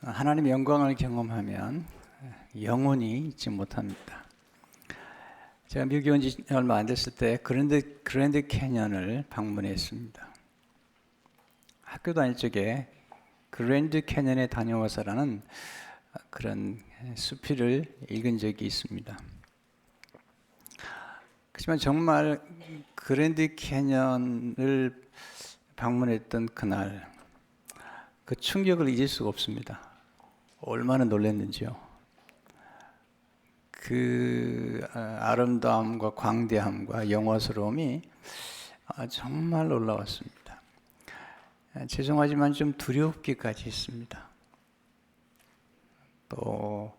하나님의 영광을 경험하면 영원히 잊지 못합니다. 제가 미국에 온 지 얼마 안 됐을 때 그랜드 캐년을 방문했습니다. 학교 다닐 적에 그랜드 캐년에 다녀와서라는 그런 수필을 읽은 적이 있습니다. 그렇지만 정말 그랜드 캐년을 방문했던 그날 그 충격을 잊을 수가 없습니다. 얼마나 놀랐는지요. 그 아름다움과 광대함과 영화스러움이 정말 놀라웠습니다. 죄송하지만 좀 두렵기까지 했습니다. 또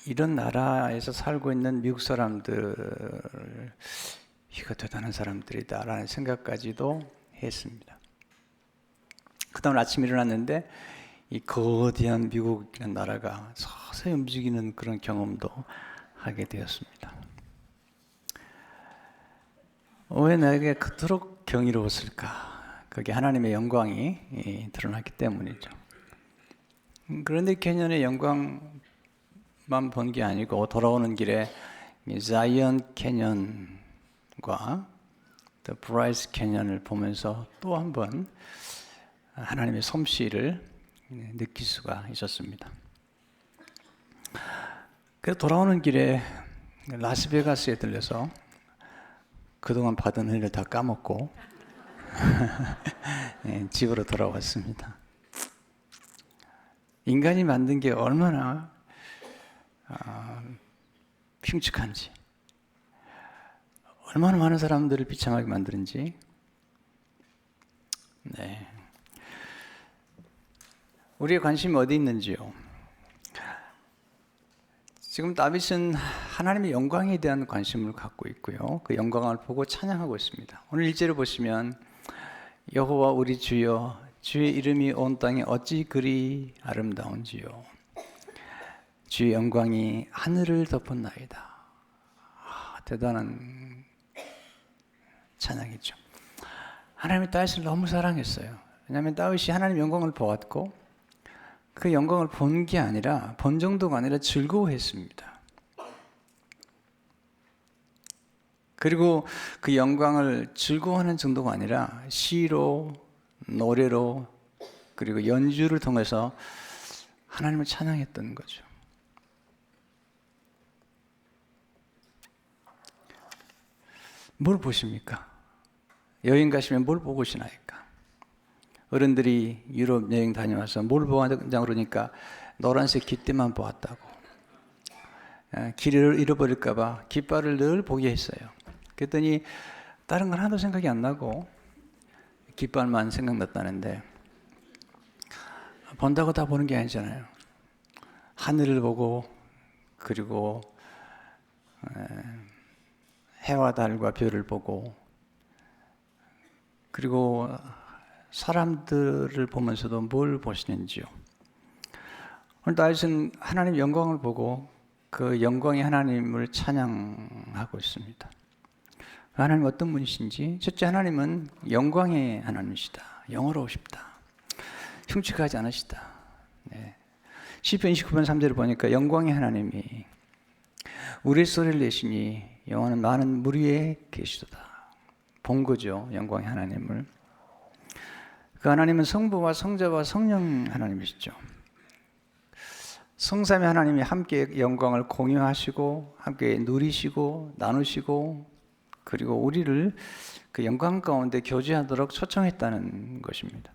이런 나라에서 살고 있는 미국 사람들, 이거 대단한 사람들이다라는 생각까지도 했습니다. 그 다음 아침에 일어났는데 이 거대한 미국이라는 나라가 서서히 움직이는 그런 경험도 하게 되었습니다. 왜 나에게 그토록 경이로웠을까? 그게 하나님의 영광이 드러났기 때문이죠. 그런데 캐년의 영광만 본 게 아니고 돌아오는 길에 자이언트 캐년과 더 브라이스 캐년을 보면서 또 한 번 하나님의 솜씨를 느낄 수가 있었습니다. 그래서 돌아오는 길에 라스베가스에 들려서 그동안 받은 은혜를 다 까먹고 집으로 돌아왔습니다. 인간이 만든 게 얼마나 흉측한지, 얼마나 많은 사람들을 비참하게 만드는지. 네. 우리의 관심이 어디 있는지요? 지금 다윗은 하나님의 영광에 대한 관심을 갖고 있고요. 그 영광을 보고 찬양하고 있습니다. 오늘 1절을 보시면 여호와 우리 주여 주의 이름이 온 땅에 어찌 그리 아름다운지요. 주의 영광이 하늘을 덮었나이다. 대단한 찬양이죠. 하나님이 다윗을 너무 사랑했어요. 왜냐하면 다윗이 하나님의 영광을 보았고 그 영광을 본 게 아니라 본 정도가 아니라 즐거워했습니다. 그리고 그 영광을 즐거워하는 정도가 아니라 시로, 노래로, 그리고 연주를 통해서 하나님을 찬양했던 거죠. 뭘 보십니까? 여행 가시면 뭘 보고 오시나이까? 어른들이 유럽 여행 다녀와서 뭘 보았냐고 그러니까 노란색 깃대만 보았다고. 길을 잃어버릴까 봐 깃발을 늘 보게 했어요. 그랬더니 다른 건 하나도 생각이 안 나고 깃발만 생각났다는데, 본다고 다 보는 게 아니잖아요. 하늘을 보고, 그리고 해와 달과 별을 보고, 그리고 사람들을 보면서도 뭘 보시는지요? 오늘 다윗은 하나님의 영광을 보고 그 영광의 하나님을 찬양하고 있습니다. 하나님 어떤 분이신지, 첫째, 하나님은 영광의 하나님이시다. 영어로우시다. 흉측하지 않으시다. 네. 시편 29편 3절을 보니까 영광의 하나님이 우리 소리를 내시니 영원한 많은 물 위에 계시도다. 본 거죠, 영광의 하나님을. 그 하나님은 성부와 성자와 성령 하나님이시죠. 성삼위 하나님이 함께 영광을 공유하시고 함께 누리시고 나누시고, 그리고 우리를 그 영광 가운데 교제하도록 초청했다는 것입니다.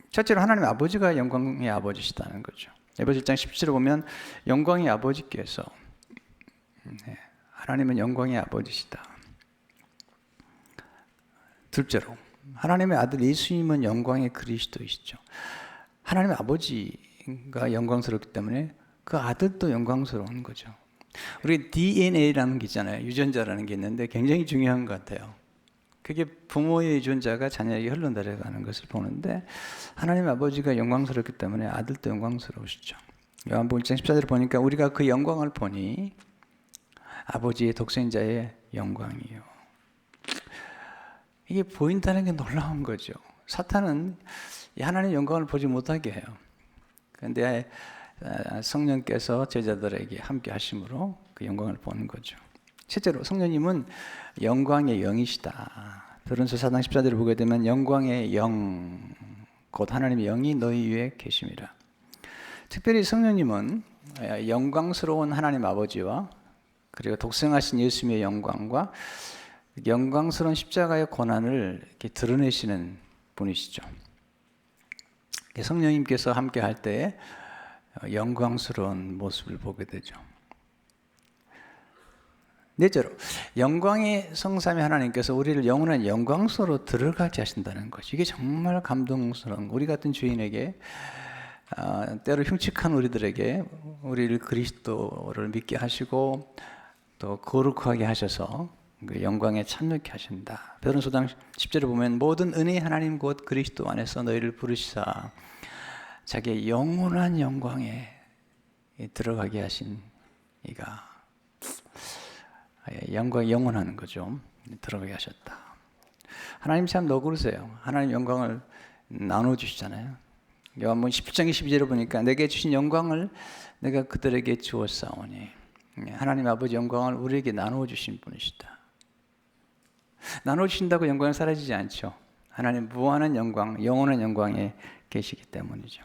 첫째로 하나님 아버지가 영광의 아버지시다는 거죠. 에베소 1장 17절에 보면 영광의 아버지께서, 하나님은 영광의 아버지시다. 둘째로 하나님의 아들 예수님은 영광의 그리스도이시죠. 하나님의 아버지가 영광스럽기 때문에 그 아들도 영광스러운 거죠. 우리 DNA라는 게 있잖아요. 유전자라는 게 있는데 굉장히 중요한 것 같아요. 그게 부모의 유전자가 자녀에게 흘러내려가는 것을 보는데, 하나님의 아버지가 영광스럽기 때문에 아들도 영광스러우시죠. 요한복음 1장 14절을 보니까 우리가 그 영광을 보니 아버지의 독생자의 영광이요. 이게 보인다는 게 놀라운 거죠. 사탄은 하나님의 영광을 보지 못하게 해요. 그런데 성령께서 제자들에게 함께 하심으로 그 영광을 보는 거죠. 실제로 성령님은 영광의 영이시다. 베드로전서 4장 14절을 보게 되면 영광의 영, 곧 하나님의 영이 너희 위에 계심이라. 특별히 성령님은 영광스러운 하나님 아버지와 그리고 독생하신 예수님의 영광과 영광스러운 십자가의 고난을 이렇게 드러내시는 분이시죠. 성령님께서 함께 할 때 영광스러운 모습을 보게 되죠. 넷째로, 영광의 성삼위 하나님께서 우리를 영원한 영광소로 들어가게 하신다는 것이, 이게 정말 감동스러운, 우리 같은 죄인에게, 때로 흉측한 우리들에게 우리를 그리스도를 믿게 하시고 또 거룩하게 하셔서 그 영광에 참여케 하신다. 베드로전서 4장 10절을 보면 모든 은혜의 하나님 곧 그리스도 안에서 너희를 부르시사 자기의 영원한 영광에 들어가게 하신 이가, 영광이 영원하는 거죠. 들어가게 하셨다. 하나님 참 너그러세요. 하나님 영광을 나눠주시잖아요. 요한복음 17장 22절을 보니까 내게 주신 영광을 내가 그들에게 주었사오니, 하나님 아버지 영광을 우리에게 나누어 주신 분이시다. 나누어 주신다고 영광이 사라지지 않죠. 하나님 무한한 영광, 영원한 영광에 계시기 때문이죠.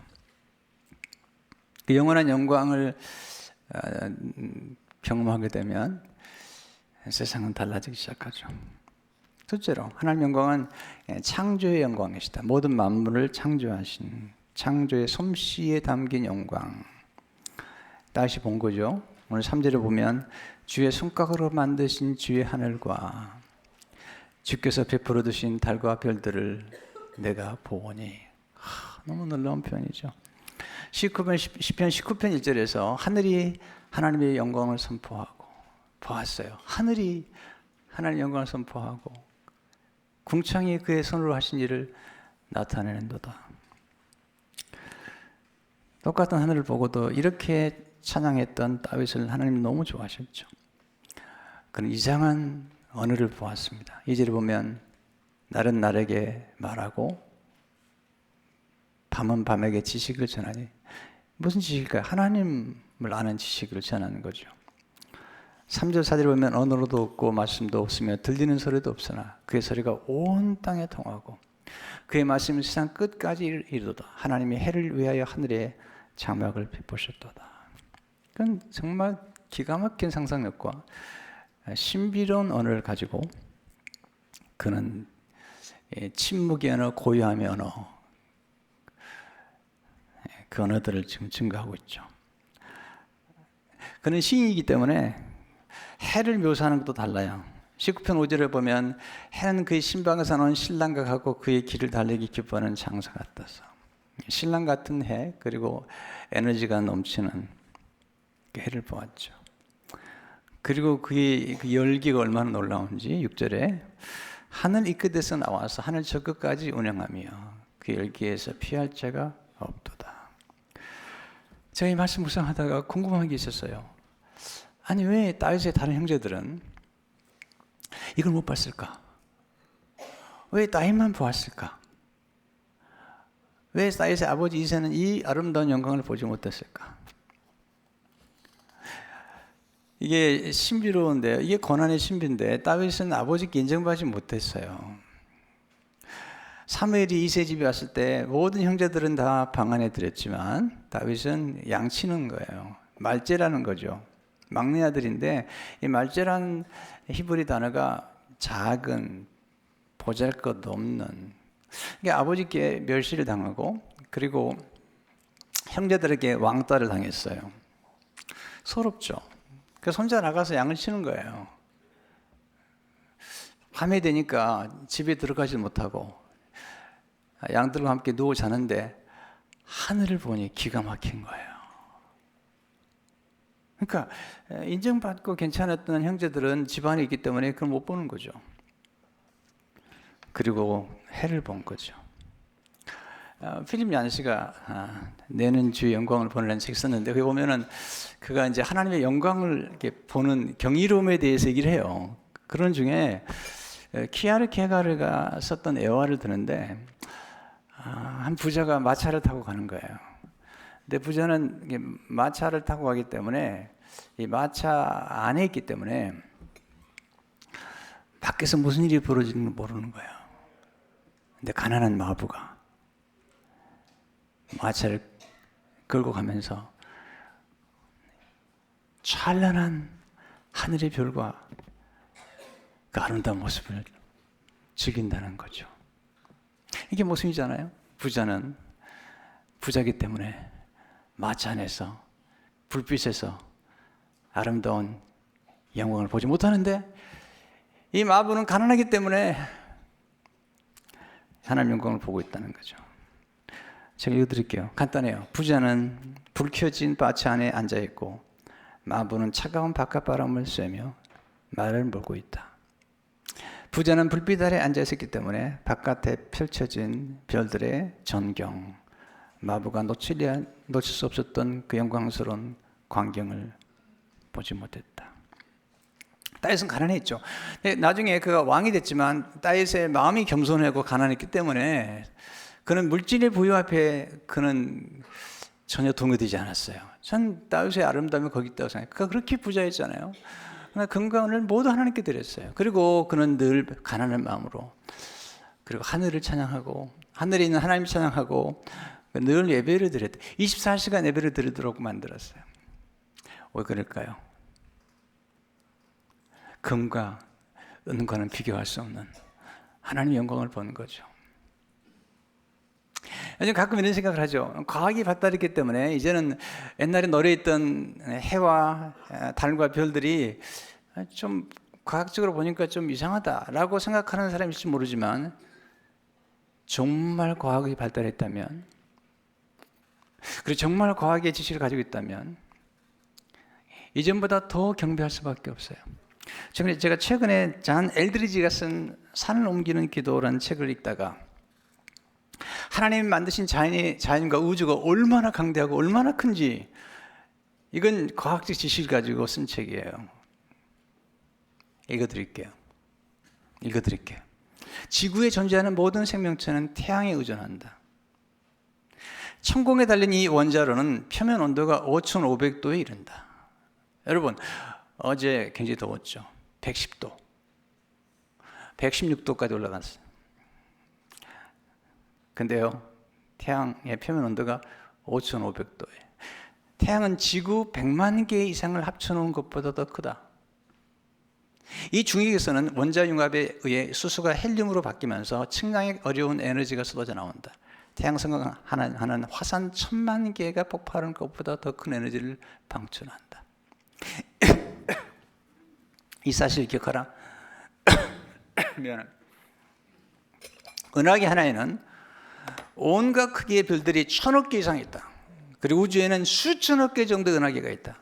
그 영원한 영광을 경험하게 되면 세상은 달라지기 시작하죠. 둘째로, 하나님 영광은 창조의 영광이시다. 모든 만물을 창조하신 창조의 솜씨에 담긴 영광. 다시 본 거죠. 오늘 3절에 보면 주의 손가락으로 만드신 주의 하늘과 주께서 베풀어 두신 달과 별들을 내가 보오니. 너무 놀라운 표현이죠. 시편 19편 1절에서 하늘이 하나님의 영광을 선포하고 보았어요. 하늘이 하나님의 영광을 선포하고 궁창이 그의 손으로 하신 일을 나타내는도다. 똑같은 하늘을 보고도 이렇게 찬양했던 다윗을 하나님이 너무 좋아하셨죠. 그는 이상한 언어를 보았습니다. 2절에 보면 날은 날에게 말하고 밤은 밤에게 지식을 전하니. 무슨 지식일까요? 하나님을 아는 지식을 전하는 거죠. 3절 4절에 보면 언어로도 없고 말씀도 없으며 들리는 소리도 없으나 그의 소리가 온 땅에 통하고 그의 말씀은 세상 끝까지 이르도다. 하나님이 해를 위하여 하늘에 장막을 베푸셨도다. 그건 정말 기가 막힌 상상력과 신비로운 언어를 가지고 그는 침묵의 언어, 고요함의 언어, 그 언어들을 지금 증거하고 있죠. 그는 시인이기 때문에 해를 묘사하는 것도 달라요. 19편 5절에 보면 해는 그의 신방에서 나온 신랑과 같고 그의 길을 달리기 기뻐하는 장사 같아서. 신랑 같은 해, 그리고 에너지가 넘치는 그 해를 보았죠. 그리고 그의 그 열기가 얼마나 놀라운지 6절에 하늘 이 끝에서 나와서 하늘 저 끝까지 운행하며 그 열기에서 피할 자가 없도다. 제가 이 말씀 묵상하다가 궁금한 게 있었어요. 아니 왜 다윗의 다른 형제들은 이걸 못 봤을까? 왜 다윗만 보았을까? 왜 다윗의 아버지 이새는 이 아름다운 영광을 보지 못했을까? 이게 신비로운데요. 이게 고난의 신비인데 다윗은 아버지께 인정받지 못했어요. 사무엘이 이새 집에 왔을 때 모든 형제들은 다 방 안에 들였지만 다윗은 양치는 거예요. 말제라는 거죠. 막내 아들인데 이 말제라는 히브리 단어가 작은, 보잘것없는, 이게 아버지께 멸시를 당하고 그리고 형제들에게 왕따를 당했어요. 서럽죠. 그래서 혼자 나가서 양을 치는 거예요. 밤이 되니까 집에 들어가지 못하고 양들과 함께 누워 자는데 하늘을 보니 기가 막힌 거예요. 그러니까 인정받고 괜찮았던 형제들은 집안에 있기 때문에 그걸 못 보는 거죠. 그리고 해를 본 거죠. 필립 얀시가 내는 주의 영광을 보는 책 썼는데 거기 보면은 그가 이제 하나님의 영광을 이렇게 보는 경이로움에 대해서 얘기를 해요. 그런 중에 키아르케가르가 썼던 애화를 드는데 한 부자가 마차를 타고 가는 거예요. 근데 부자는 이게 마차를 타고 가기 때문에 이 마차 안에 있기 때문에 밖에서 무슨 일이 벌어지는지 모르는 거예요. 근데 가난한 마부가 마차를 끌고 가면서 찬란한 하늘의 별과 그 아름다운 모습을 즐긴다는 거죠. 이게 모습이잖아요. 부자는 부자기 때문에 마차 안에서 불빛에서 아름다운 영광을 보지 못하는데, 이 마부는 가난하기 때문에 하나님 영광을 보고 있다는 거죠. 제가 읽어드릴게요. 간단해요. 부자는 불 켜진 마차 안에 앉아있고 마부는 차가운 바깥바람을 쐬며 말을 몰고 있다. 부자는 불빛 아래 앉아있었기 때문에 바깥에 펼쳐진 별들의 전경, 마부가 놓칠 수 없었던 그 영광스러운 광경을 보지 못했다. 다윗은 가난했죠. 나중에 그가 왕이 됐지만 다윗의 마음이 겸손하고 가난했기 때문에 그는 물질의 부유 앞에 그는 전혀 동요되지 않았어요. 전 다윗의 아름다움이 거기 있다고 생각해요. 그가 그렇게 부자였잖아요. 그러나 건강을 모두 하나님께 드렸어요. 그리고 그는 늘 가난한 마음으로, 그리고 하늘을 찬양하고 하늘에 있는 하나님을 찬양하고 늘 예배를 드렸다. 24시간 예배를 드리도록 만들었어요. 왜 그럴까요? 금과 은과는 비교할 수 없는 하나님의 영광을 보는 거죠. 요즘 가끔 이런 생각을 하죠. 과학이 발달했기 때문에 이제는 옛날에 노래했던 해와 달과 별들이 좀 과학적으로 보니까 좀 이상하다라고 생각하는 사람이 있을지 모르지만, 정말 과학이 발달했다면, 그리고 정말 과학의 지식을 가지고 있다면 이전보다 더 경배할 수밖에 없어요. 제가 최근에 잔 엘드리지가 쓴 산을 옮기는 기도라는 책을 읽다가 하나님이 만드신 자연과 우주가 얼마나 강대하고 얼마나 큰지, 이건 과학적 지식을 가지고 쓴 책이에요. 읽어드릴게요. 지구에 존재하는 모든 생명체는 태양에 의존한다. 천공에 달린 이 원자로는 표면 온도가 5,500도에 이른다. 여러분, 어제 굉장히 더웠죠. 110도, 116도까지 올라갔어요. 근데요, 태양의 표면 온도가 5,500도예요. 태양은 지구 100만 개 이상을 합쳐놓은 것보다 더 크다. 이 중력에서는 원자융합에 의해 수소가 헬륨으로 바뀌면서 측량이 어려운 에너지가 쏟아져 나온다. 태양 성공하는 화산 1,000만 개가 폭발하는 것보다 더 큰 에너지를 방출한다. 이 사실을 기억하라. 미안합니다. 은하계 하나에는 온갖 크기의 별들이 1,000억 개 이상 있다. 그리고 우주에는 수천억 개 정도의 은하계가 있다.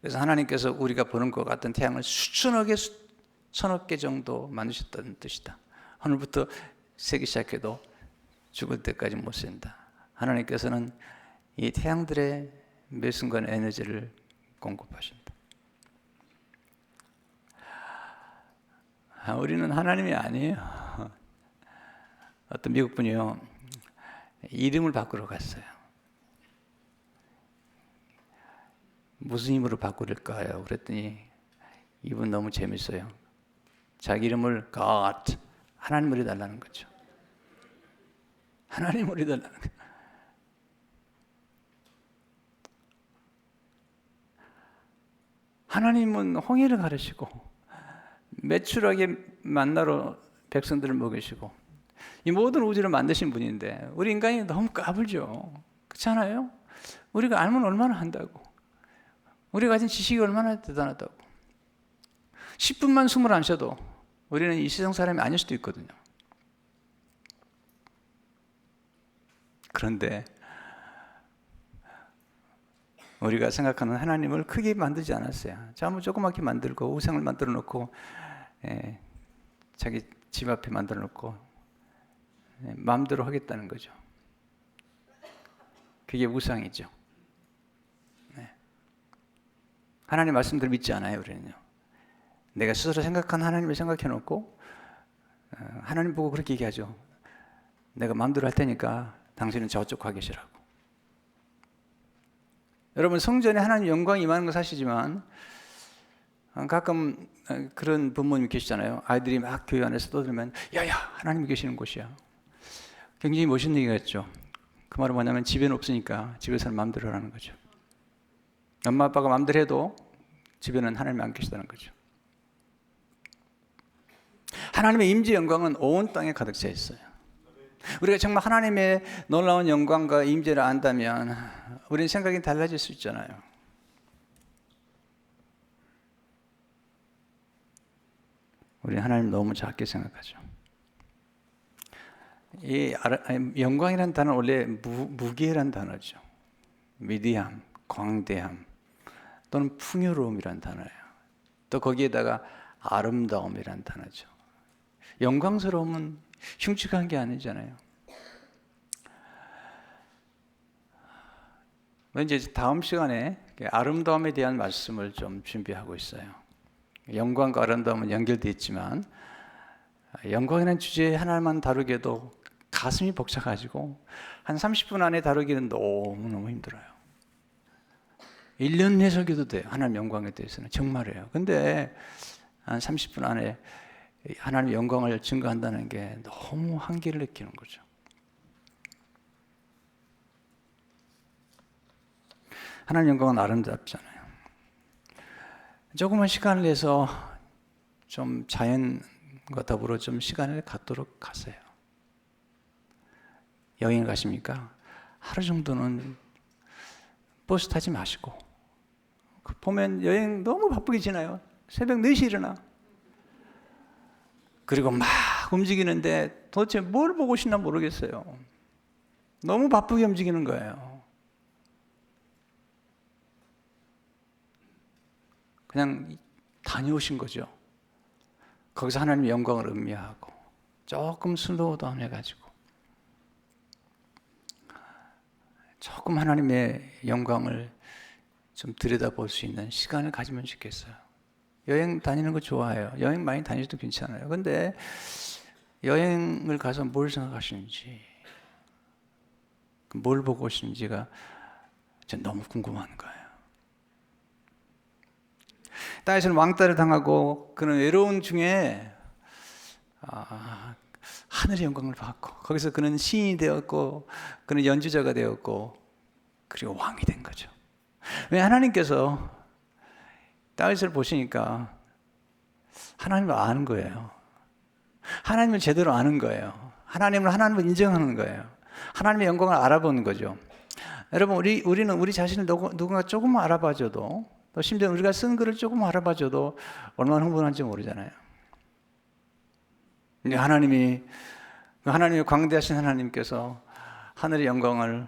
그래서 하나님께서 우리가 보는 것 같은 태양을 수천억 개, 1,000억 개 정도 만드셨다는 뜻이다. 오늘부터 세기 시작해도 죽을 때까지 못 산다. 하나님께서는 이 태양들의 매 순간 에너지를 공급하신다. 우리는 하나님이 아니에요. 어떤 미국 분이요, 이름을 바꾸러 갔어요. 무슨 이름으로 바꾸릴까요? 그랬더니 이분 너무 재밌어요. 자기 이름을 God, 하나님으로 해달라는 거죠. 하나님으로 해달라는 거죠. 하나님은 홍해를 가르시고 매출하게 만나러 백성들을 먹이시고 이 모든 우주를 만드신 분인데, 우리 인간이 너무 까불죠. 그렇지 않아요? 우리가 알면 얼마나 한다고, 우리가 가진 지식이 얼마나 대단하다고. 10분만 숨을 안 쉬어도 우리는 이 세상 사람이 아닐 수도 있거든요. 그런데 우리가 생각하는 하나님을 크게 만들지 않았어요. 자무 조그맣게 만들고 우상을 만들어 놓고 자기 집 앞에 만들어 놓고 마음대로 하겠다는 거죠. 그게 우상이죠. 하나님 말씀대로 믿지 않아요, 우리는요. 내가 스스로 생각한 하나님을 생각해 놓고 하나님 보고 그렇게 얘기하죠. 내가 마음대로 할 테니까 당신은 저쪽 가 계시라고. 여러분 성전에 하나님 영광이 임하는 건 사실이지만 가끔 그런 부모님 계시잖아요. 아이들이 막 교회 안에서 떠들면 야야 하나님이 계시는 곳이야. 굉장히 멋있는 얘기가 있죠. 그 말은 뭐냐면 집에는 없으니까 집에서는 마음대로 하라는 거죠. 엄마 아빠가 마음대로 해도 집에는 하나님이 안 계시다는 거죠. 하나님의 임재 영광은 온 땅에 가득 차 있어요. 우리가 정말 하나님의 놀라운 영광과 임재를 안다면 우리는 생각이 달라질 수 있잖아요. 우리는 하나님 너무 작게 생각하죠. 이 영광이라는 단어는 원래 무게란 단어죠. 위대함, 광대함 또는 풍요로움이란 단어예요. 또 거기에다가 아름다움이란 단어죠. 영광스러움은 흉측한 게 아니잖아요. 이제 다음 시간에 아름다움에 대한 말씀을 좀 준비하고 있어요. 영광과 아름다움은 연결되어 있지만 영광이라는 주제 하나만 다루기에도 가슴이 벅차가지고 한 30분 안에 다루기는 너무너무 힘들어요. 1년 해석해도 돼요. 하나님 영광에 대해서는 정말이에요. 근데 한 30분 안에 하나님 영광을 증거한다는 게 너무 한계를 느끼는 거죠. 하나님 영광은 아름답잖아요. 조금만 시간을 내서 좀 자연과 더불어 좀 시간을 갖도록 하세요. 여행을 가십니까? 하루 정도는 버스 타지 마시고 보면 여행 너무 바쁘게 지나요. 새벽 4시에 일어나. 그리고 막 움직이는데 도대체 뭘 보고 싶나 모르겠어요. 너무 바쁘게 움직이는 거예요. 그냥 다녀오신 거죠. 거기서 하나님의 영광을 음미하고 조금 슬로우 다운 해가지고 조금 하나님의 영광을 좀 들여다볼 수 있는 시간을 가지면 좋겠어요. 여행 다니는 거 좋아해요. 여행 많이 다니셔도 괜찮아요. 근데 여행을 가서 뭘 생각하시는지, 뭘 보고 오시는지가 전 너무 궁금한 거예요. 다윗은 왕따를 당하고 그런 외로운 중에 하늘의 영광을 받고 거기서 그는 시인이 되었고 그는 연주자가 되었고 그리고 왕이 된 거죠. 왜 하나님께서 다윗을 보시니까 하나님을 아는 거예요. 하나님을 제대로 아는 거예요. 하나님을 인정하는 거예요. 하나님의 영광을 알아보는 거죠. 여러분 우리는 우리 자신을 누군가 조금만 알아봐줘도 또 심지어 우리가 쓴 글을 조금 알아봐줘도 얼마나 흥분한지 모르잖아요. 근데 하나님의 광대하신 하나님께서 하늘의 영광을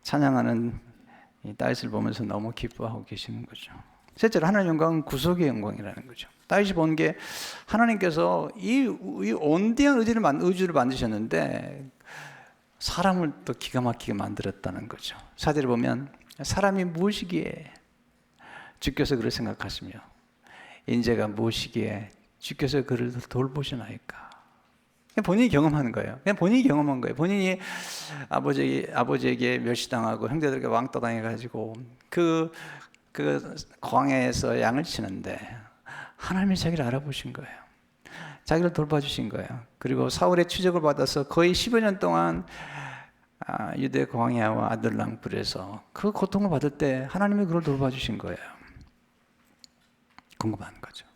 찬양하는 이 다윗을 보면서 너무 기뻐하고 계시는 거죠. 셋째로 하나님의 영광은 구속의 영광이라는 거죠. 다윗이 본 게 하나님께서 이 온대한 의주를 만드셨는데 사람을 또 기가 막히게 만들었다는 거죠. 사절을 보면 사람이 무엇이기에 주께서 그를 생각하시며 인재가 무엇이기에 주께서 그를 돌보시나이까. 그냥 본인이 경험하는 거예요. 그냥 본인이 경험한 거예요. 본인이 아버지에게 멸시당하고 형제들에게 왕따 당해가지고 그 광야에서 양을 치는데 하나님이 자기를 알아보신 거예요. 자기를 돌봐주신 거예요. 그리고 사울의 추적을 받아서 거의 10여 년 동안 유대 광야와 아들랑 불에서 그 고통을 받을 때 하나님이 그를 돌봐주신 거예요. 궁금한 거죠.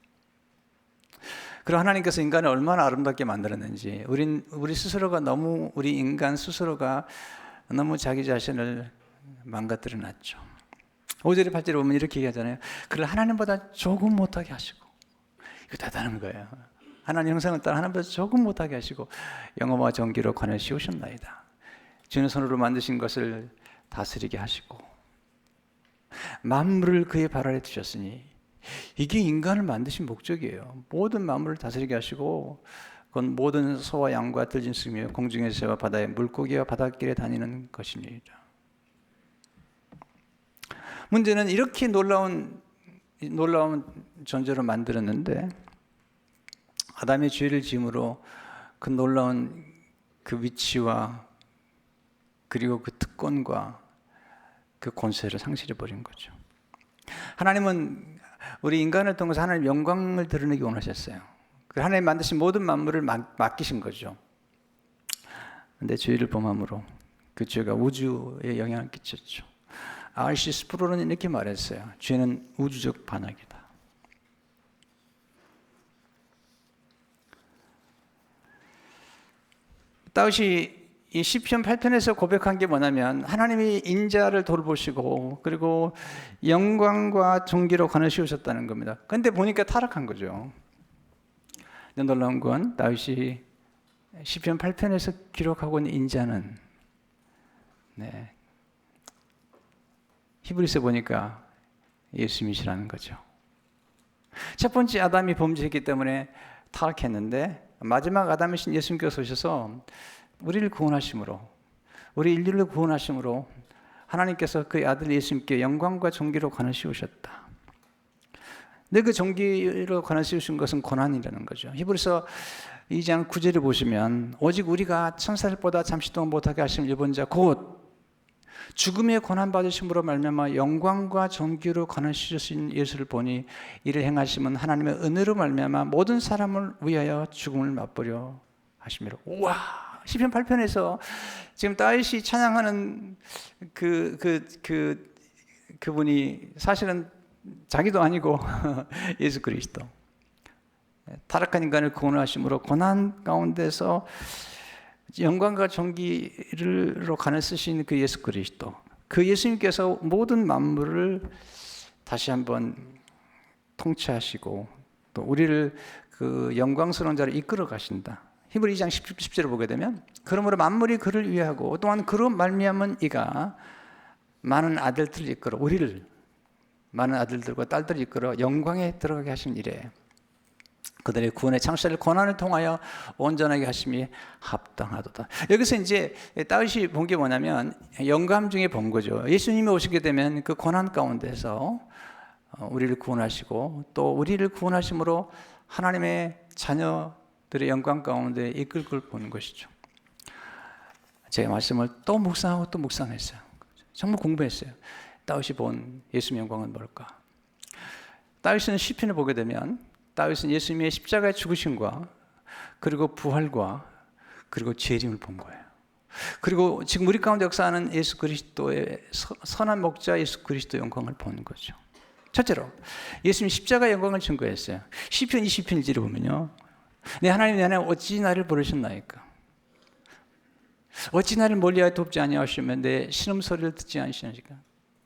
그리고 하나님께서 인간을 얼마나 아름답게 만들었는지 우리 인간 스스로가 너무 자기 자신을 망가뜨려 놨죠. 5절에 8절에 보면 이렇게 얘기하잖아요. 그를 하나님보다 조금 못하게 하시고, 이거 대단한 거예요. 하나님 형상을 따라 하나님보다 조금 못하게 하시고 영어와 정기로 관을 씌우셨나이다. 주의 손으로 만드신 것을 다스리게 하시고 만물을 그의 발 아래 두셨으니 이게 인간을 만드신 목적이에요. 모든 만물을 다스리게 하시고 그건 모든 소와 양과 들짐승이며 공중의 새와 바다의 물고기와 바닷길에 다니는 것입니다. 문제는 이렇게 놀라운 존재로 만들었는데 아담의 죄를 지음으로 그 놀라운 그 위치와 그리고 그 특권과 그 권세를 상실해 버린 거죠. 하나님은 우리 인간을 통해서 하나님의 영광을 드러내기 원하셨어요. 하나님 만드신 모든 만물을 맡기신 거죠. 근데 죄를 범함으로 그 죄가 우주에 영향을 끼쳤죠. R.C. 스프롤은 이렇게 말했어요. 죄는 우주적 반역이다. 다윗이 이 시편 8편에서 고백한 게 뭐냐면 하나님이 인자를 돌보시고 그리고 영광과 존귀로 거느시우셨다는 겁니다. 그런데 보니까 타락한 거죠. 근데 놀라운 건 다윗이 시편 8편에서 기록하고 있는 인자는 히브리서 보니까 예수님이시라는 거죠. 첫 번째 아담이 범죄했기 때문에 타락했는데 마지막 아담이신 예수님께서 오셔서 우리를 구원하심으로 우리 인류를 구원하심으로 하나님께서 그의 아들 예수님께 영광과 존귀로 관하시우셨다. 근데 그 존귀로 관하시우신 것은 고난이라는 거죠. 히브리서 2장 9절을 보시면 오직 우리가 천사들보다 잠시 동안 못하게 하신 일본 자 곧 죽음의 고난 받으심으로 말미암아 영광과 존귀로 관하시우신 예수를 보니 이를 행하심은 하나님의 은혜로 말미암아 모든 사람을 위하여 죽음을 맛보려 하심이라. 우와! 시편 8편에서 지금 다윗이 찬양하는 그분이 사실은 자기도 아니고 예수 그리스도. 타락한 인간을 구원하심으로 고난 가운데서 영광과 존귀로 간을 쓰신 그 예수 그리스도. 그 예수님께서 모든 만물을 다시 한번 통치하시고 또 우리를 그 영광스러운 자를 이끌어 가신다. 히브리 2장 10절을 보게 되면 그러므로 만물이 그를 위하고 또한 그로 말미암은 이가 많은 아들들을 이끌어 우리를 많은 아들들과 딸들을 이끌어 영광에 들어가게 하신 이래 그들의 구원의 창시를 고난을 통하여 온전하게 하심이 합당하도다. 여기서 이제 다윗이 본 게 뭐냐면 영감 중에 본 거죠. 예수님이 오시게 되면 그 고난 가운데서 우리를 구원하시고 또 우리를 구원하심으로 하나님의 자녀들의 영광 가운데 이끌 걸 보는 것이죠. 제가 말씀을 또 묵상하고 또 묵상했어요. 정말 공부했어요. 다윗이 본 예수님의 영광은 뭘까? 다윗은 시편을 보게 되면 다윗은 예수님의 십자가의 죽으심과 그리고 부활과 그리고 재림을 본 거예요. 그리고 지금 우리 가운데 역사하는 예수 그리스도의 선한 목자 예수 그리스도의 영광을 보는 거죠. 첫째로 예수님이 십자가의 영광을 증거했어요. 시편 20편 1절을 보면요. 내 하나님 내 하나님 어찌 나를 부르셨나이까? 어찌 나를 멀리하여 돕지 아니하시면 내 신음소리를 듣지 않으시나이까?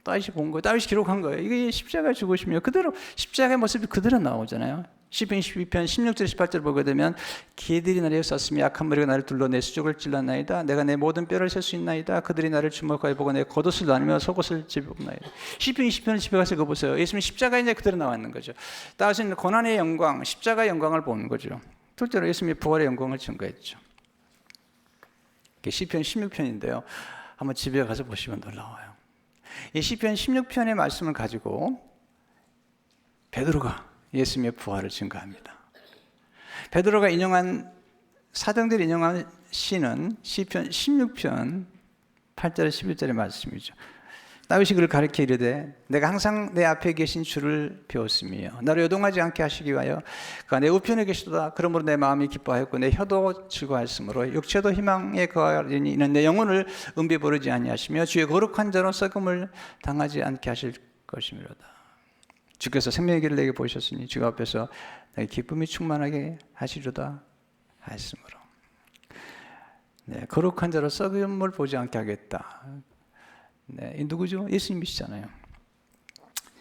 다윗이 본 거예요. 다윗이 기록한 거예요. 이게 십자가의 죽으시며 그대로 십자가의 모습이 그대로 나오잖아요. 시편 22편 16절 18절 보게 되면 개들이 나를 에워쌌으며 약한 머리가 나를 둘러 내 수족을 찔렀나이다. 내가 내 모든 뼈를 셀 수 있나이다. 그들이 나를 주목하여 보고 내 겉옷을 나누며 속옷을 집어보나이다. 시편 20편을 집에 가서 그거 보세요. 예수님 십자가에 이제 그대로 나와 있는 거죠. 다윗은 고난의 영광, 십자가의 영광을 보는 거죠. 둘째로 예수님의 부활의 영광을 증거했죠. 시편 16편인데요. 한번 집에 가서 보시면 놀라워요. 이 시편 16편의 말씀을 가지고 베드로가 예수님의 부활을 증거합니다. 베드로가 인용한 사도들이 인용한 시는 시편 16편 8절 11절의 말씀이죠. 다윗이 그를 가리켜 이르되 내가 항상 내 앞에 계신 주를 배웠으며 나를 요동하지 않게 하시기 위하여 그가 내 우편에 계시도다. 그러므로 내 마음이 기뻐하였고 내 혀도 즐거워하였으므로 육체도 희망에 거하리니 이는 내 영혼을 은비 버리지 아니하시며 주의 거룩한 자로 썩음을 당하지 않게 하실 것이미로다. 주께서 생명의 길을 내게 보이셨으니 주 앞에서 내 기쁨이 충만하게 하시리로다 하였으므로 거룩한 자로 썩음을 보지 않게 하겠다. 이 누구죠? 예수님이시잖아요.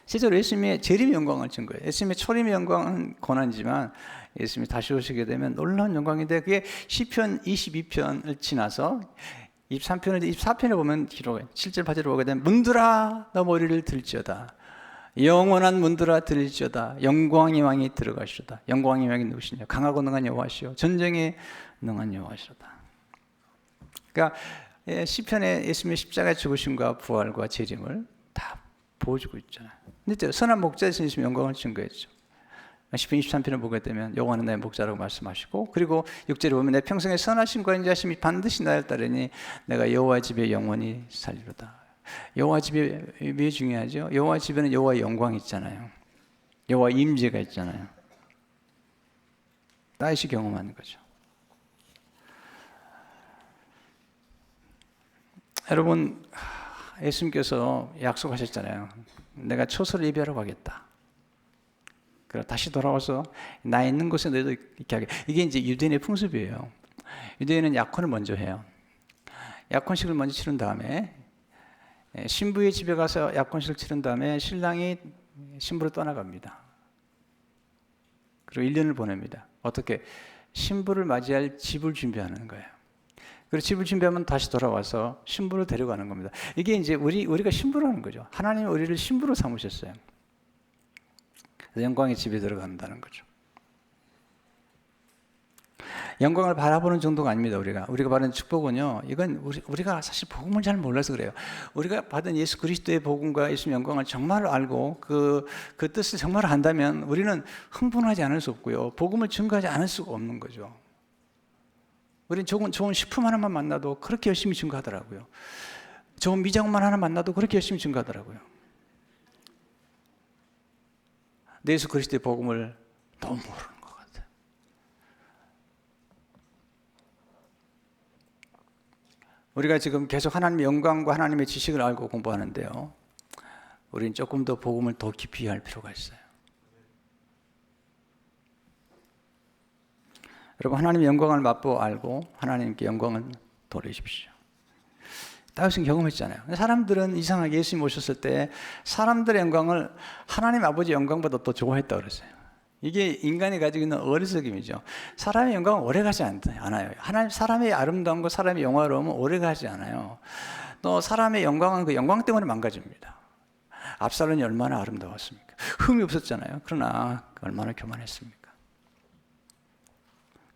실제로 예수님의 재림의 영광을 증거해요. 예수님의 초림의 영광은 고난이지만 예수님이 다시 오시게 되면 놀라운 영광인데 그게 시편 22편을 지나서 23편을 24편에 보면 기록해 7절 8절을 보게 되면 문들아 너 머리를 들지어다. 영원한 문들아 들지어다. 영광의 왕이 들어가시오다. 영광의 왕이 누구시냐? 강하고 능한 여호와시오. 전쟁에 능한 여호와시로다. 그러니까 시편에 예수님의 십자가의 죽으심과 부활과 재림을 다 보여주고 있잖아요. 근데 선한 목자이신 예수님의 영광을 증거했죠. 시편 23편을 보게 되면 여호와는 나의 목자라고 말씀하시고 그리고 6절에 보면 내 평생에 선하심과 인자하심이 반드시 나를 따르니 내가 여호와의 집에 영원히 살리로다. 여호와 집이 왜 중요하죠? 여호와 집에는 여호와의 영광이 있잖아요. 여호와 임재가 있잖아요. 다윗이 경험하는 거죠. 여러분, 예수님께서 약속하셨잖아요. 내가 초소를 예비하러 가겠다. 그리고 다시 돌아와서 나 있는 곳에 너희도 있게 하게. 이게 이제 유대인의 풍습이에요. 유대인은 약혼을 먼저 해요. 약혼식을 먼저 치른 다음에 신부의 집에 가서 약혼식을 치른 다음에 신랑이 신부로 떠나갑니다. 그리고 1년을 보냅니다. 어떻게? 신부를 맞이할 집을 준비하는 거예요. 그리고 집을 준비하면 다시 돌아와서 신부를 데려가는 겁니다. 이게 이제 우리가 신부라는 거죠. 하나님이 우리를 신부로 삼으셨어요. 그래서 영광의 집에 들어간다는 거죠. 영광을 바라보는 정도가 아닙니다. 우리가 받은 축복은요. 이건 우리가 사실 복음을 잘 몰라서 그래요. 우리가 받은 예수 그리스도의 복음과 예수님의 영광을 정말 알고 그 뜻을 정말 안다면 우리는 흥분하지 않을 수 없고요. 복음을 증거하지 않을 수가 없는 거죠. 우리는 좋은 식품 하나만 만나도 그렇게 열심히 증거하더라고요. 좋은 미장만 하나 만나도 그렇게 열심히 증거하더라고요. 내 예수 그리스도의 복음을 너무 모르는 것 같아요. 우리가 지금 계속 하나님의 영광과 하나님의 지식을 알고 공부하는데요. 우리는 조금 더 복음을 더 깊이 할 필요가 있어요. 여러분, 하나님의 영광을 맛보고 알고 하나님께 영광을 돌리십시오. 다윗은 경험했잖아요. 사람들은 이상하게 예수님 오셨을 때 사람들의 영광을 하나님 아버지 영광보다 더 좋아했다고 그랬어요. 이게 인간이 가지고 있는 어리석음이죠. 사람의 영광은 오래가지 않아요. 사람의 아름다움과 사람의 영화로움은 오래가지 않아요. 또 사람의 영광은 그 영광 때문에 망가집니다. 압살론이 얼마나 아름다웠습니까? 흠이 없었잖아요. 그러나 얼마나 교만했습니까?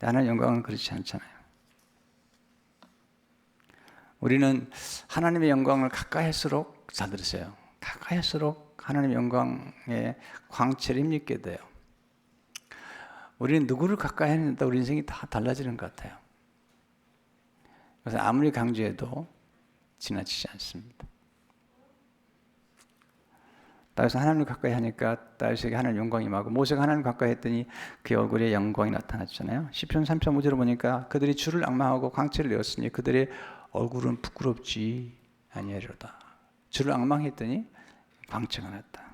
하나님의 영광은 그렇지 않잖아요. 우리는 하나님의 영광을 가까이 할수록, 잘 들으세요. 가까이 할수록 하나님의 영광의 광채를 힘입게 돼요. 우리는 누구를 가까이 하는데 우리 인생이 다 달라지는 것 같아요. 그래서 아무리 강조해도 지나치지 않습니다. 다윗은 하나님을 가까이 하니까 다윗에게 하나님 영광이 임하고, 모세가 하나님 가까이 했더니 그의 얼굴에 영광이 나타났잖아요. 시편 3.5절을 보니까 그들이 주를 앙망하고 광채를 내었으니 그들의 얼굴은 부끄럽지 아니하리로다. 주를 앙망했더니 광채가 났다.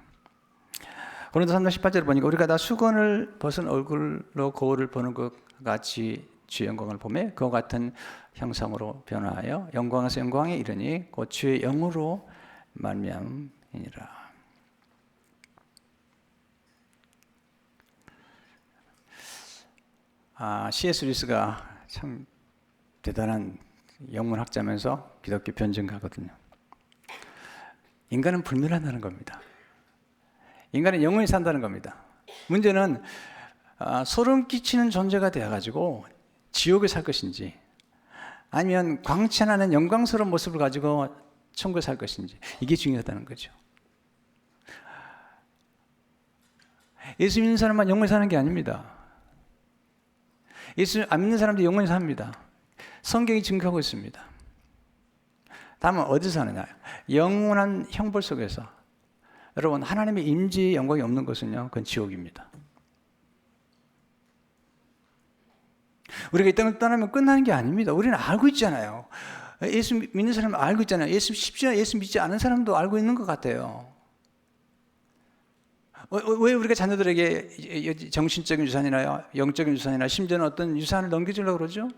고린도 3장 18절을 보니까 우리가 다 수건을 벗은 얼굴로 거울을 보는 것 같이 주의 영광을 보매 그와 같은 형상으로 변화하여 영광에서 영광에 이르니 곧 주의 영으로 말미암이니라. C.S. 루이스가 참 대단한 영문학자면서 기독교 변증가거든요. 인간은 불멸한다는 겁니다. 인간은 영원히 산다는 겁니다. 문제는 소름 끼치는 존재가 되어가지고 지옥에 살 것인지, 아니면 광채나는 영광스러운 모습을 가지고 천국에 살 것인지, 이게 중요하다는 거죠. 예수 믿는 사람만 영원히 사는 게 아닙니다. 예수 안 믿는 사람도 영원히 삽니다. 성경이 증거하고 있습니다. 다만 어디서 사느냐? 영원한 형벌 속에서. 여러분, 하나님의 임재의 영광이 없는 것은요, 그건 지옥입니다. 우리가 이 땅을 떠나면 끝나는 게 아닙니다. 우리는 알고 있잖아요. 예수 믿는 사람은 알고 있잖아요. 예수 믿지 않은 사람도 알고 있는 것 같아요. 왜 우리가 자녀들에게 정신적인 유산이나 영적인 유산이나 심지어는 어떤 유산을 넘겨주려고 그러죠?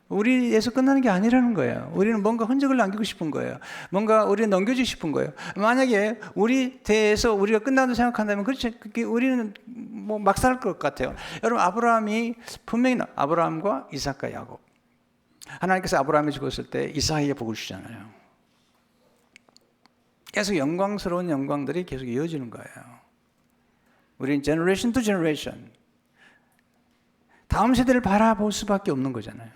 우리에서 끝나는 게 아니라는 거예요. 우리는 뭔가 흔적을 남기고 싶은 거예요. 뭔가 우리는 넘겨주고 싶은 거예요. 만약에 우리 대에서 우리가 끝난다고 생각한다면 그렇지, 우리는 뭐 막 살 것 같아요. 여러분, 아브라함이 분명히 아브라함과 이삭과 야곱, 하나님께서 아브라함이 죽었을 때 이삭에게 복을 주잖아요. 계속 영광스러운 영광들이 계속 이어지는 거예요. 우리는 generation to generation, 다음 세대를 바라볼 수밖에 없는 거잖아요.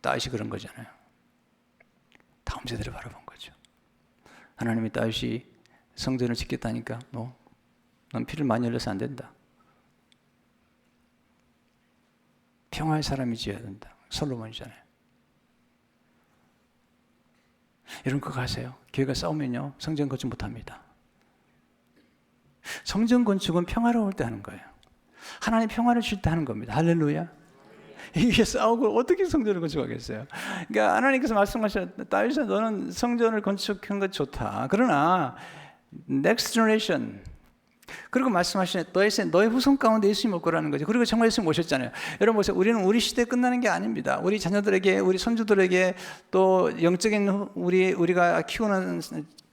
다윗이 그런 거잖아요. 다음 세대를 바라본 거죠. 하나님이 다윗이 성전을 짓겠다니까 넌 피를 많이 흘려서 안 된다. 평화의 사람이 지어야 된다. 솔로몬이잖아요. 여러분 그거 아세요? 교회가 싸우면요 성전 건축 못합니다. 성전 건축은 평화로울 때 하는 거예요. 하나님 평화를 줄 때 하는 겁니다. 할렐루야. 이게 싸우고 어떻게 성전을 건축하겠어요? 그러니까 하나님께서 말씀하셨다. 다윗아 너는 성전을 건축한 것 좋다. 그러나 next generation 그리고 말씀하시네 너의 후손 가운데 예수님 올 거라는 거죠. 그리고 정말 예수님 오셨잖아요. 여러분 보세요. 우리는 우리 시대에 끝나는 게 아닙니다. 우리 자녀들에게 우리 손주들에게 또 영적인 우리가 키우는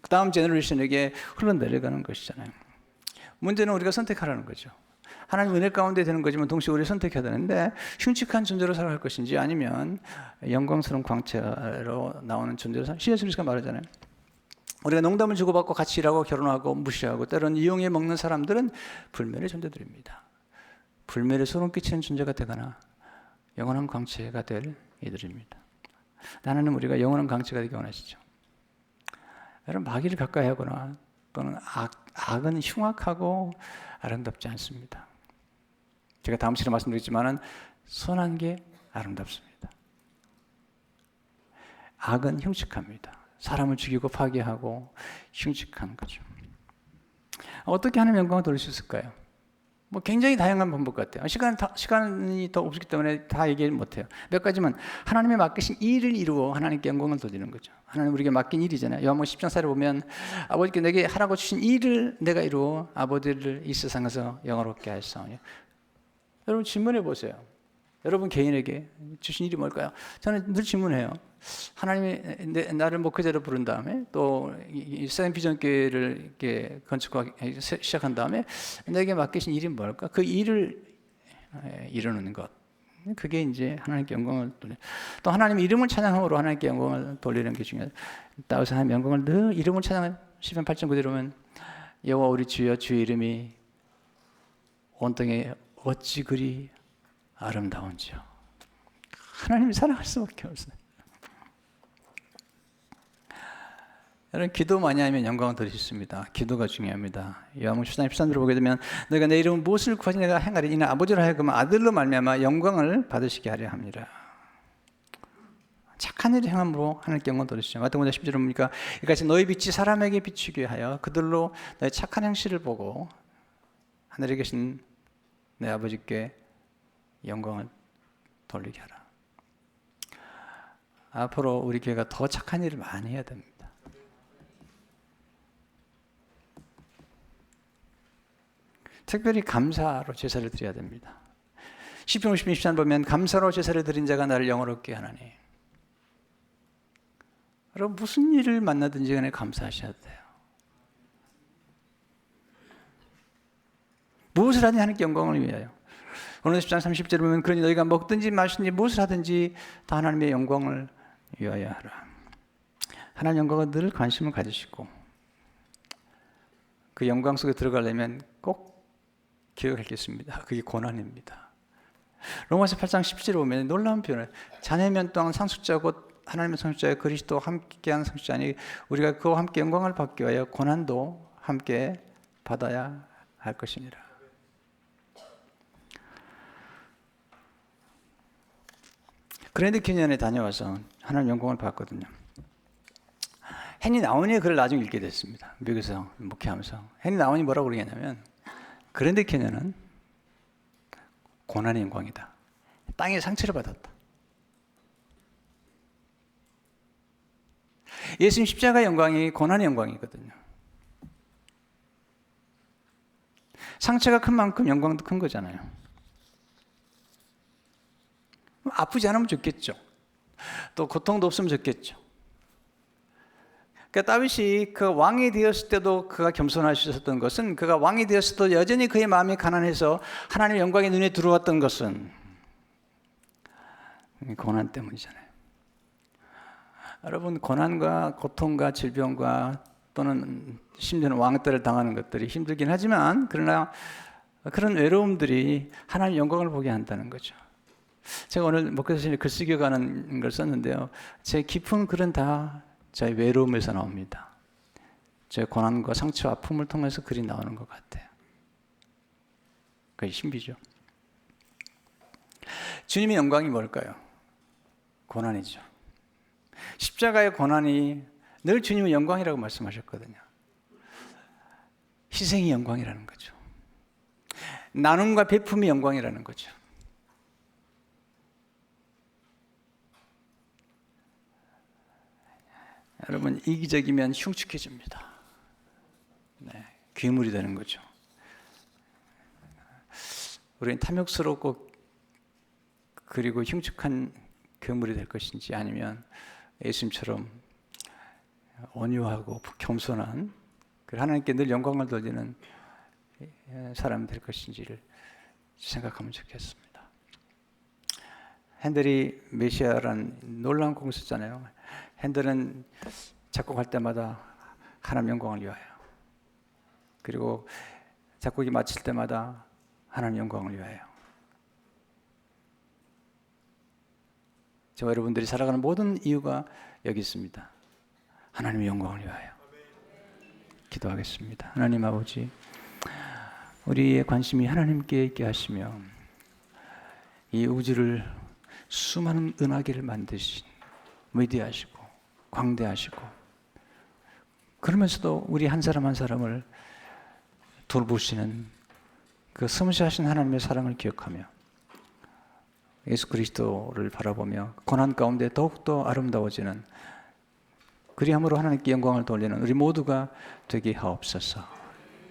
다음 제너레이션에게 흘러내려가는 것이잖아요. 문제는 우리가 선택하라는 거죠. 하나님 은혜 가운데 되는 거지만 동시에 우리 선택해야 되는데 흉측한 존재로 살아갈 것인지 아니면 영광스러운 광채로 나오는 존재로 C.S. 루이스가 말하잖아요. 우리가 농담을 주고받고 같이 일하고 결혼하고 무시하고 때로는 이용해 먹는 사람들은 불멸의 존재들입니다. 불멸의 소름 끼치는 존재가 되거나 영원한 광채가 될 이들입니다. 하나님 우리가 영원한 광채가 되기 원하시죠. 여러분 마귀를 가까이 하거나 또는 악은 흉악하고 아름답지 않습니다. 제가 다음 시간에 말씀드리겠지만 선한 게 아름답습니다. 악은 흉측합니다. 사람을 죽이고 파괴하고 흉측한 거죠. 어떻게 하나님 영광을 돌릴 수 있을까요? 뭐 굉장히 다양한 방법 같아요. 시간이 더 없기 때문에 다 얘기 못해요. 몇 가지만 하나님의 맡기신 일을 이루어 하나님께 영광을 돌리는 거죠. 하나님 우리에게 맡긴 일이잖아요. 요한복음 10장 4를 보면 아버지께 내게 하라고 주신 일을 내가 이루어 아버지를 이 세상에서 영화롭게 하시오니. 여러분 질문해 보세요. 여러분 개인에게 주신 일이 뭘까요? 저는 늘 질문해요. 하나님이 나를 목회자로 부른 다음에 또 세상 비전교회를 이렇게 건축하기 시작한 다음에 내게 맡기신 일이 뭘까? 그 일을 이루는 것. 그게 이제 하나님께 영광을 돌리는. 또 하나님의 이름을 찬양함으로 하나님께 영광을 돌리는 게 중요해요. 다윗은 하나님의 영광을 늘 이름을 찬양하는 시편 8장 9절에 보면 여호와 우리 주여 주의 이름이 온 땅에 어찌 그리 아름다운지요. 하나님을 사랑할 수밖에 없어요. 여러분 기도 많이 하면 영광을 드릴 수 있습니다. 기도가 중요합니다. 요한복음 10장 13절을 보게 되면 너희가 내 이름은 무엇을 구하지 내가 행하리 이는 아버지로 하여금 아들로 말미암아 영광을 받으시게 하려 함이라. 착한 일을 행함으로 하나님께 영광을 돌리시죠. 마태복음 10절에 보니까 이같이 너희 빛이 사람에게 비추게 하여 그들로 너희 착한 행실을 보고 하늘에 계신 내 아버지께 영광을 돌리게 하라. 앞으로 우리 교회가 더 착한 일을 많이 해야 됩니다. 특별히 감사로 제사를 드려야 됩니다. 시편 50편 14절 보면 감사로 제사를 드린 자가 나를 영화롭게 하나니. 여러분 무슨 일을 만나든지 간에 감사하셔야 돼요. 무엇을 하든지 하나님께 영광을 위하여. 오늘 10장 30절에 보면 그러니 너희가 먹든지 마시든지 무엇을 하든지 다 하나님의 영광을 위하여 하라. 하나님 영광에 늘 관심을 가지시고 그 영광 속에 들어가려면 꼭 기억할 게 있습니다. 그게 고난입니다. 로마서 8장 17절에 보면 놀라운 표현을 자네면 또한 상속자 곧 하나님의 상속자의 그리스도와 함께한 상속자니 우리가 그와 함께 영광을 받기 위하여 고난도 함께 받아야 할 것이니라. 그랜드 캐니언에 다녀와서 하나님 영광을 받거든요. 헨리 나운이의 글을 나중에 읽게 됐습니다. 미국에서 목회하면서 헨리 나운이 뭐라고 그러냐면 그랜드 캐니언은 고난의 영광이다. 땅에 상처를 받았다. 예수님 십자가 영광이 고난의 영광이거든요. 상처가 큰 만큼 영광도 큰 거잖아요. 아프지 않으면 좋겠죠. 또 고통도 없으면 좋겠죠. 그러니까 다윗이 그 왕이 되었을 때도 그가 겸손하셨던 것은 그가 왕이 되었을 때도 여전히 그의 마음이 가난해서 하나님의 영광이 눈에 들어왔던 것은 고난 때문이잖아요. 여러분 고난과 고통과 질병과 또는 심지어는 왕따를 당하는 것들이 힘들긴 하지만 그러나 그런 외로움들이 하나님의 영광을 보게 한다는 거죠. 제가 오늘 목회자님이 글쓰기 가는 걸 썼는데요. 제 깊은 글은 다 저의 외로움에서 나옵니다. 제 고난과 상처, 아픔을 통해서 글이 나오는 것 같아요. 그게 신비죠. 주님의 영광이 뭘까요? 고난이죠. 십자가의 고난이 늘 주님의 영광이라고 말씀하셨거든요. 희생이 영광이라는 거죠. 나눔과 베품이 영광이라는 거죠. 여러분, 이기적이면 흉측해집니다. 네, 괴물이 되는 거죠. 우리는 탐욕스럽고 그리고 흉측한 괴물이 될 것인지, 아니면 예수님처럼 온유하고 겸손한 하나님께 늘 영광을 돌리는 사람이 될 것인지를 생각하면 좋겠습니다. 핸델이 메시아란 놀라운 곡을 썼잖아요. 핸델은 작곡할 때마다 하나님 영광을 위하여, 그리고 작곡이 마칠 때마다 하나님 영광을 위하여. 저와 여러분들이 살아가는 모든 이유가 여기 있습니다. 하나님의 영광을 위하여. 기도하겠습니다. 하나님 아버지, 우리의 관심이 하나님께 있게 하시며 이 우주를 수많은 은하계를 만드신, 위대하시고 광대하시고, 그러면서도 우리 한 사람 한 사람을 돌보시는 그 섬세하신 하나님의 사랑을 기억하며 예수 그리스도를 바라보며 고난 가운데 더욱더 아름다워지는, 그리함으로 하나님께 영광을 돌리는 우리 모두가 되게 하옵소서.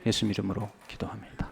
예수 이름으로 기도합니다.